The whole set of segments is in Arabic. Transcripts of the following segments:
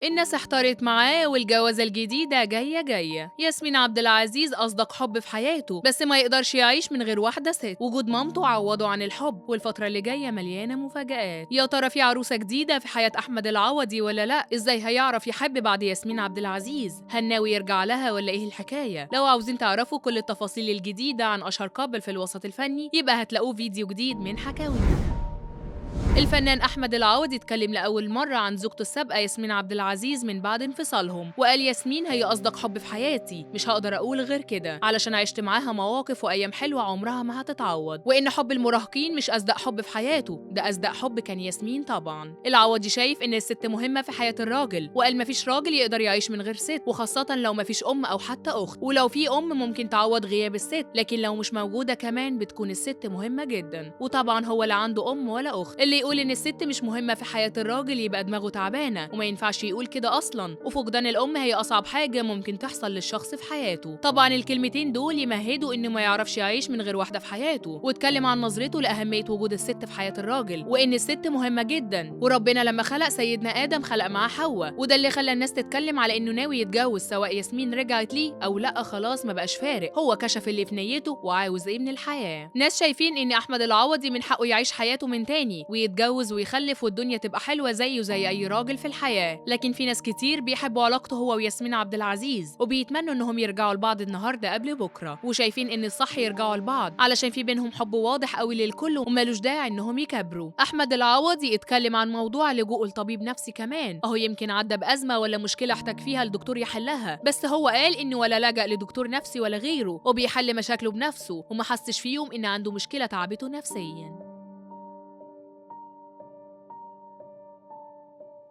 الناس احتارت معاه والجوازة الجديدة جاية. ياسمين عبد العزيز أصدق حب في حياته، بس ما يقدرش يعيش من غير واحدة ست. وجود مامته عوضه عن الحب، والفترة اللي جاية مليانة مفاجآت. يا ترى في عروسة جديدة في حياة أحمد العوضي ولا لأ؟ إزاي هيعرف يحب بعد ياسمين عبد العزيز؟ هل ناوي يرجع لها ولا إيه الحكاية؟ لو عاوزين تعرفوا كل التفاصيل الجديدة عن أشهر كابل في الوسط الفني، يبقى هتلاقوه فيديو جديد من حكاوي. الفنان أحمد العوضي اتكلم لأول مرة عن زوجته السابقة ياسمين عبد العزيز من بعد انفصالهم، وقال ياسمين هي أصدق حب في حياتي، مش هقدر أقول غير كده، علشان عشت معاها مواقف وأيام حلوة عمرها ما هتتعوض، وإن حب المراهقين مش أصدق حب في حياته، ده أصدق حب كان ياسمين طبعا. العوضي شايف إن الست مهمة في حياة الراجل، وقال مفيش راجل يقدر يعيش من غير ست، وخاصة لو مفيش أم أو حتى أخت، ولو في أم ممكن تعوض غياب الست، لكن لو مش موجودة كمان بتكون الست مهمة جدا. وطبعا هو لا عنده أم ولا أخت، اللي يقول إن الست مش مهمة في حياة الراجل يبقى دماغه تعبانة، وما ينفعش يقول كده أصلا. وفقدان الأم هي أصعب حاجة ممكن تحصل للشخص في حياته. طبعا الكلمتين دول يمهدوا إنه ما يعرفش يعيش من غير واحدة في حياته، واتكلم عن نظرته لأهمية وجود الست في حياة الراجل، وإن الست مهمة جدا، وربنا لما خلق سيدنا آدم خلق معاه حواء، وده اللي خلى الناس تتكلم على إنه ناوي يتجوز، سواء ياسمين رجعت ليه أو لأ خلاص ما بقاش فارق، هو كشف اللي في نيته وعاوز إيه من الحياة. ناس شايفين إن أحمد العوضي من حقه يعيش حياته من تاني ويتجوز ويخلف والدنيا تبقى حلوة زيه زي أي راجل في الحياة، لكن في ناس كتير بيحبوا علاقته هو وياسمين عبد العزيز، وبيتمنوا إنهم يرجعوا لبعض النهاردة قبل بكرة، وشايفين إن الصح يرجعوا لبعض علشان في بينهم حب واضح قوي للكل ومالوش داعي إنهم يكبروا. أحمد العوضي اتكلم عن موضوع لجوءه لطبيب نفسي كمان، أهو يمكن عدى بأزمة ولا مشكلة احتاج فيها الدكتور يحلها، بس هو قال إنه ولا لجأ لدكتور نفسي ولا غيره، وبيحل مشاكله بنفسه، وما حسش في يوم إن عنده مشكلة تعبته نفسيا.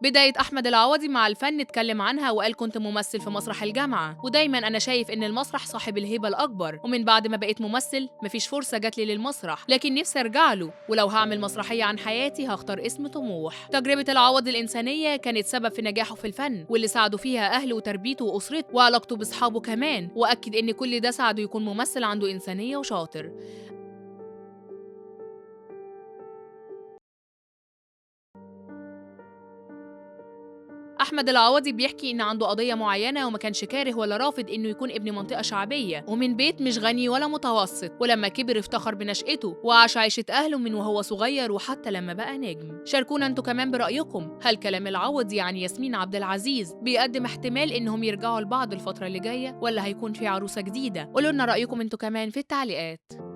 بداية أحمد العوضي مع الفن اتكلم عنها وقال كنت ممثل في مسرح الجامعة، ودايما أنا شايف إن المسرح صاحب الهيبة الأكبر، ومن بعد ما بقيت ممثل مفيش فرصة جاتلي للمسرح، لكن نفسي أرجع له، ولو هعمل مسرحية عن حياتي هختار اسم طموح. تجربة العوضي الإنسانية كانت سبب في نجاحه في الفن، واللي ساعده فيها أهله وتربيته وأسرته وعلاقته بأصحابه كمان، وأكد إن كل ده ساعده يكون ممثل عنده إنسانية وشاطر. أحمد العوضي بيحكي إن عنده قضية معينة وما كانش كاره ولا رافض إنه يكون ابن منطقة شعبية ومن بيت مش غني ولا متوسط، ولما كبر افتخر بنشأته وعاش عيشة أهله من وهو صغير وحتى لما بقى نجم. شاركونا انتوا كمان برأيكم، هل كلام العوضي عن ياسمين عبد العزيز بيقدم احتمال إنهم يرجعوا لبعض الفترة اللي جاية، ولا هيكون في عروسة جديدة؟ قولوا لنا رأيكم انتوا كمان في التعليقات.